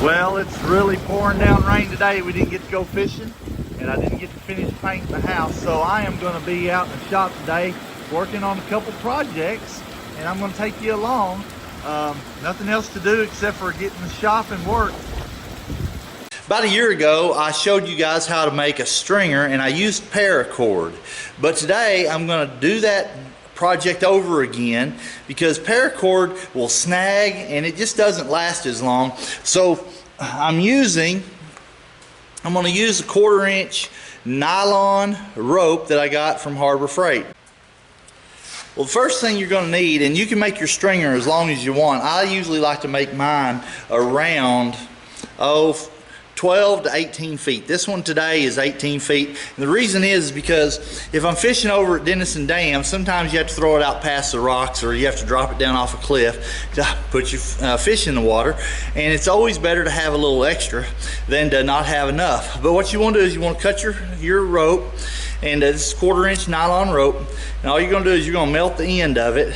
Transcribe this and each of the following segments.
Well, it's really pouring down rain today. We didn't get to go fishing, and I didn't get to finish painting the house. So I am going to be out in the shop today working on a couple projects, and I'm going to take you along. Nothing else to do except for get in the shop and work. About a year ago, I showed you guys how to make a stringer, and I used paracord. But today, I'm going to do that project over again because paracord will snag and it just doesn't last as long. So I'm going to use a 1/4-inch nylon rope that I got from Harbor Freight. Well, the first thing you're going to need, and you can make your stringer as long as you want. I usually like to make mine around 12 to 18 feet. This one today is 18 feet. And the reason is because if I'm fishing over at Denison Dam, sometimes you have to throw it out past the rocks, or you have to drop it down off a cliff to put your fish in the water. And it's always better to have a little extra than to not have enough. But what you want to do is you want to cut your rope, and this is 1/4-inch nylon rope. And all you're going to do is you're going to melt the end of it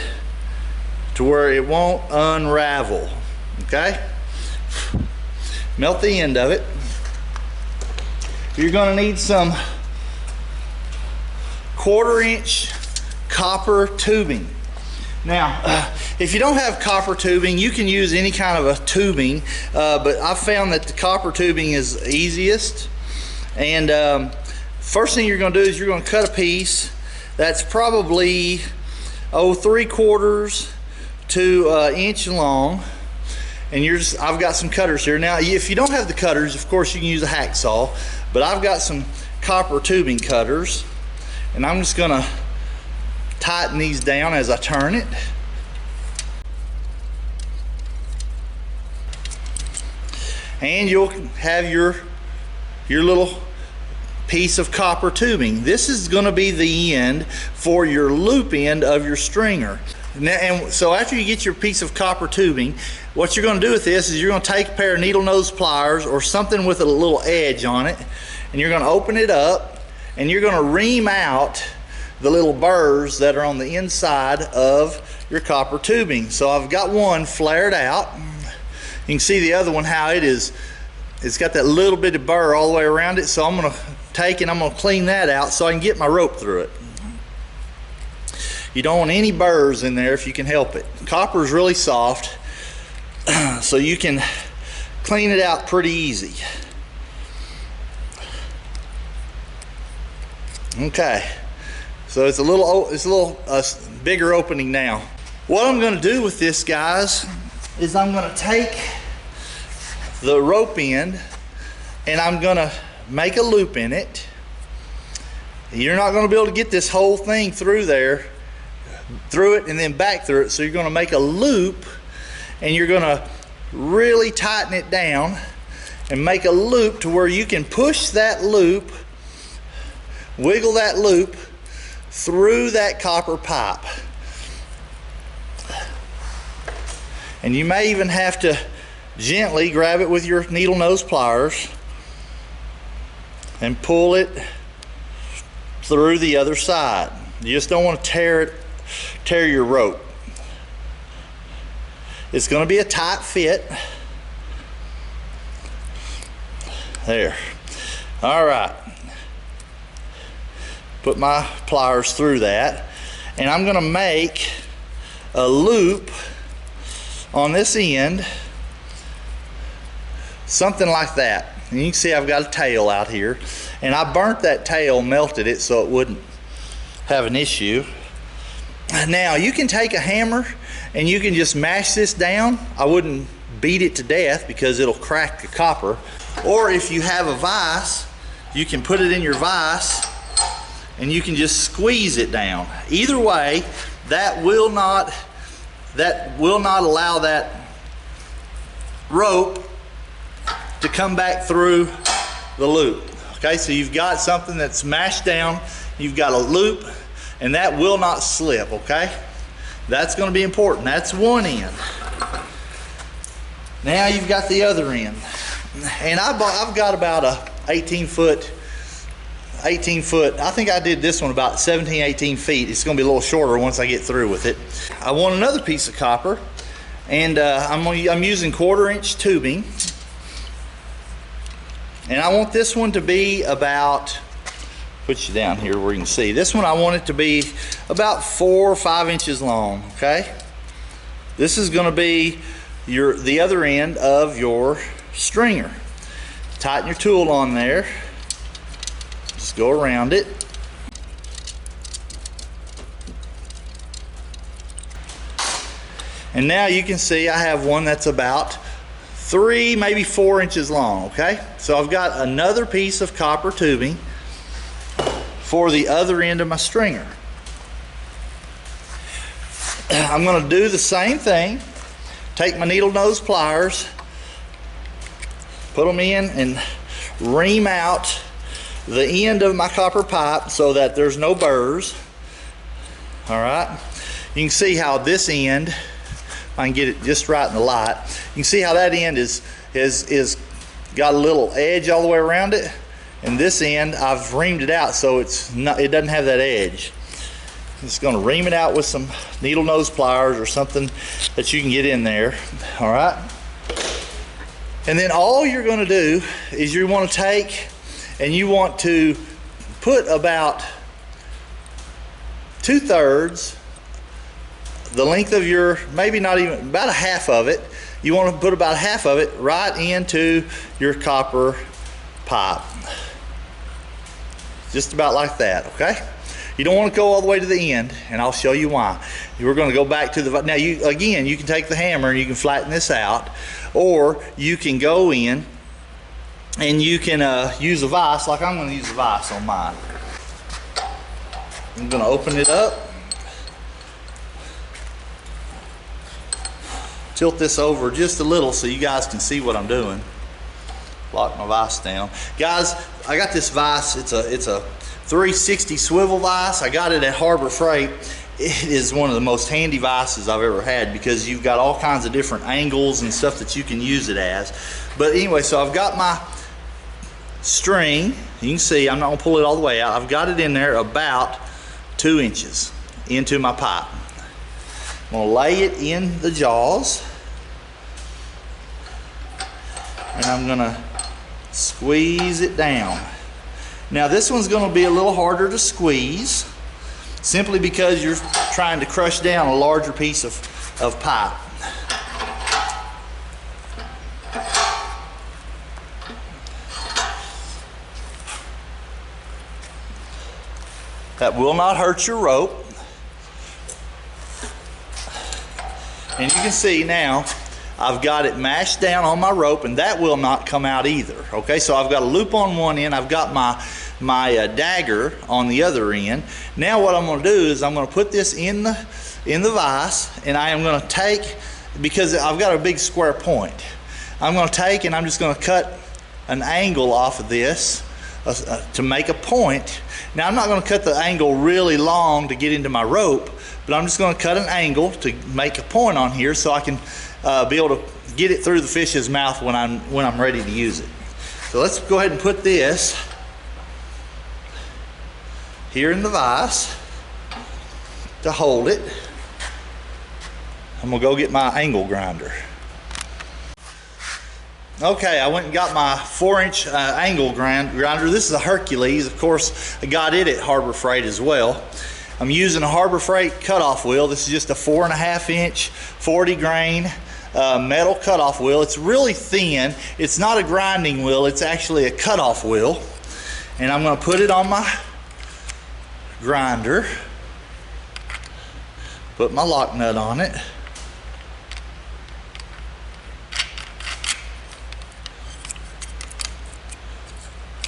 to where it won't unravel. Okay? Melt the end of it. You're going to need some 1/4-inch copper tubing. Now, if you don't have copper tubing, you can use any kind of a tubing, but I found that the copper tubing is easiest. And first thing you're going to do is you're going to cut a piece that's probably 3/4 to an inch long. And I've got some cutters here. Now, if you don't have the cutters, of course you can use a hacksaw, but I've got some copper tubing cutters, and I'm just gonna tighten these down as I turn it. And you'll have your little piece of copper tubing. This is gonna be the end for your loop end of your stringer. Now, and so after you get your piece of copper tubing, what you're going to do with this is you're going to take a pair of needle nose pliers or something with a little edge on it, and you're going to open it up, and you're going to ream out the little burrs that are on the inside of your copper tubing. So I've got one flared out. You can see the other one, how it's got that little bit of burr all the way around it. So I'm going to take and I'm going to clean that out so I can get my rope through it. You don't want any burrs in there if you can help it. Copper is really soft, so you can clean it out pretty easy. Okay, so it's a little bigger opening now. What I'm going to do with this, guys, is I'm going to take the rope end and I'm going to make a loop in it. You're not going to be able to get this whole thing through it and then back through it, so you're going to make a loop, and you're going to really tighten it down and make a loop to where you can push that loop, wiggle that loop through that copper pipe. And you may even have to gently grab it with your needle nose pliers and pull it through the other side. You just don't want to tear your rope. It's going to be a tight fit. There. All right. Put my pliers through that, and I'm going to make a loop on this end, something like that. And you can see I've got a tail out here, and I burnt that tail, melted it so it wouldn't have an issue. Now you can take a hammer and you can just mash this down. I wouldn't beat it to death because it'll crack the copper. Or if you have a vise, you can put it in your vise and you can just squeeze it down. Either way, that will not allow that rope to come back through the loop. Okay, so you've got something that's mashed down, you've got a loop, and that will not slip. Okay, that's going to be important. That's one end. Now you've got the other end, and I've got about a 18 foot. I think I did this one about 17-18 feet. It's going to be a little shorter once I get through with it. I want another piece of copper, and I'm using 1/4-inch tubing, And I want this one to be about, put you down here where you can see. This one I want it to be about 4 or 5 inches long, okay? This is gonna be the other end of your stringer. Tighten your tool on there. Just go around it. And now you can see I have one that's about 3, maybe 4 inches long, okay? So I've got another piece of copper tubing for the other end of my stringer. I'm going to do the same thing. Take my needle nose pliers, put them in and ream out the end of my copper pipe so that there's no burrs. All right, you can see how this end, if I can get it just right in the light, you can see how that end is got a little edge all the way around it, and this end I've reamed it out so it doesn't have that edge. I'm just going to ream it out with some needle nose pliers or something that you can get in there. All right, and then all you're going to do is you want to take and you want to put about 2/3 the length of your, maybe not even, about a half of it. You want to put about half of it right into your copper pipe, just about like that, okay? You don't want to go all the way to the end, and I'll show you why. We're going to go back to the, now you can take the hammer and you can flatten this out, or you can go in and you can use a vise, like I'm going to use a vise on mine. I'm going to open it up, tilt this over just a little so you guys can see what I'm doing. Lock my vise down. Guys, I got this vise, it's a 360 swivel vise. I got it at Harbor Freight. It is one of the most handy vices I've ever had because you've got all kinds of different angles and stuff that you can use it as. But anyway, so I've got my string. You can see I'm not going to pull it all the way out. I've got it in there about 2 inches into my pipe. I'm going to lay it in the jaws, and I'm going to squeeze it down. Now this one's going to be a little harder to squeeze simply because you're trying to crush down a larger piece of pipe. That will not hurt your rope. And you can see now I've got it mashed down on my rope, and that will not come out either. Okay, so I've got a loop on one end, I've got my dagger on the other end. Now what I'm going to do is I'm going to put this in the vise, and I am going to take, because I've got a big square point, I'm going to take and I'm just going to cut an angle off of this to make a point. Now I'm not going to cut the angle really long to get into my rope, but I'm just going to cut an angle to make a point on here so I can be able to get it through the fish's mouth when I'm ready to use it. So let's go ahead and put this here in the vise to hold it. I'm gonna go get my angle grinder. Okay, I went and got my 4-inch angle grinder. This is a Hercules. Of course, I got it at Harbor Freight as well. I'm using a Harbor Freight cutoff wheel. This is just a 4.5-inch 40 grain metal cutoff wheel. It's really thin. It's not a grinding wheel, it's actually a cutoff wheel. And I'm going to put it on my grinder, put my lock nut on it,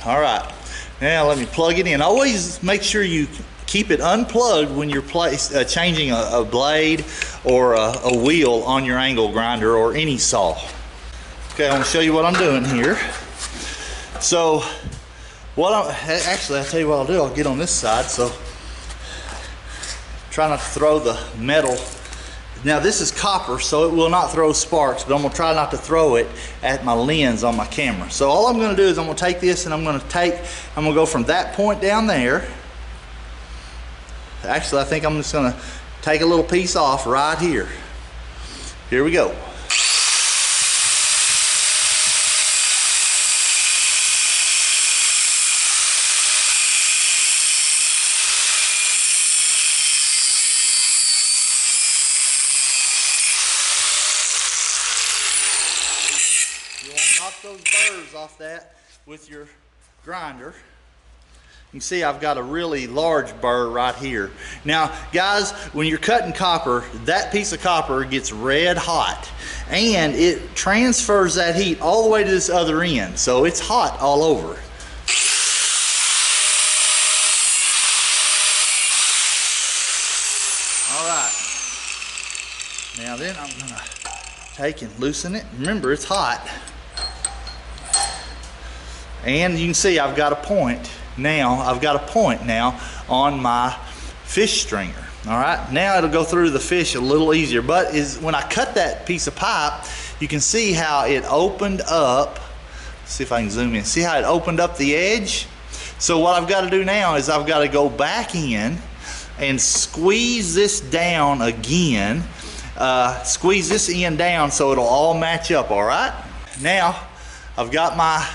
all right, now let me plug it in. Always make sure you keep it unplugged when you're changing a blade or a wheel on your angle grinder or any saw. Okay, I want to show you what I'm doing here. So actually I'll tell you what I'll do. I'll get on this side, so try not to throw the metal. Now this is copper, so it will not throw sparks, but I'm going to try not to throw it at my lens on my camera. So all I'm going to do is I'm going to take this and I'm going to go from that point down there. Actually, I think I'm just going to take a little piece off right here. Here we go. You want to knock those burrs off that with your grinder. You can see I've got a really large burr right here. Now, guys, when you're cutting copper, that piece of copper gets red hot, and it transfers that heat all the way to this other end, so it's hot all over. All right. Now then, I'm gonna take and loosen it. Remember, it's hot. And you can see I've got a point now. I've got a point now on my fish stringer. All right, now it'll go through the fish a little easier. But when I cut that piece of pipe, you can see how it opened up. See if I can zoom in. See how it opened up the edge? So what I've got to do now is I've got to go back in and squeeze this down again. Squeeze this end down so it'll all match up. All right, now I've got my,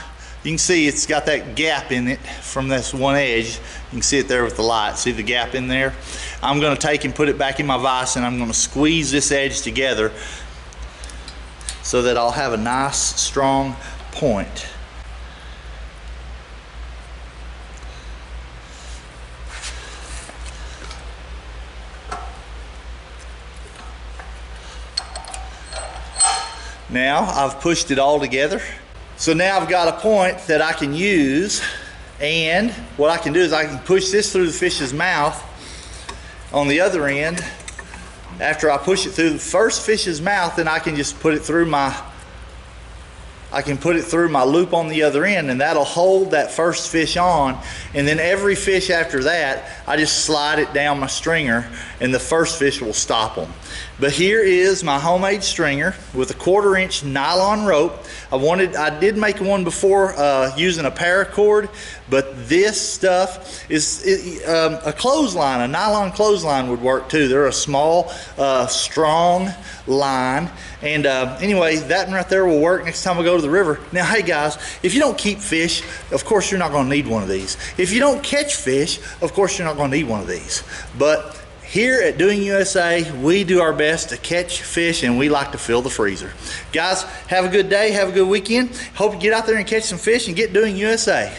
you can see it's got that gap in it from this one edge. You can see it there with the light. See the gap in there? I'm going to take and put it back in my vise, and I'm going to squeeze this edge together so that I'll have a nice strong point. Now I've pushed it all together. So now I've got a point that I can use, and what I can do is I can push this through the fish's mouth on the other end. After I push it through the first fish's mouth, then I can just put it through my loop on the other end, and that'll hold that first fish on. And then every fish after that, I just slide it down my stringer, and the first fish will stop them. But here is my homemade stringer with a 1/4 inch nylon rope. I did make one before using a paracord, but this stuff is a clothesline. A nylon clothesline would work too. They're a small, strong line. And anyway, that one right there will work next time I go to the river. Now, hey guys, if you don't keep fish, of course you're not going to need one of these. If you don't catch fish, of course you're not going to need one of these. But here at Doing USA, we do our best to catch fish, and we like to fill the freezer. Guys, have a good day, have a good weekend. Hope you get out there and catch some fish and get Doing USA.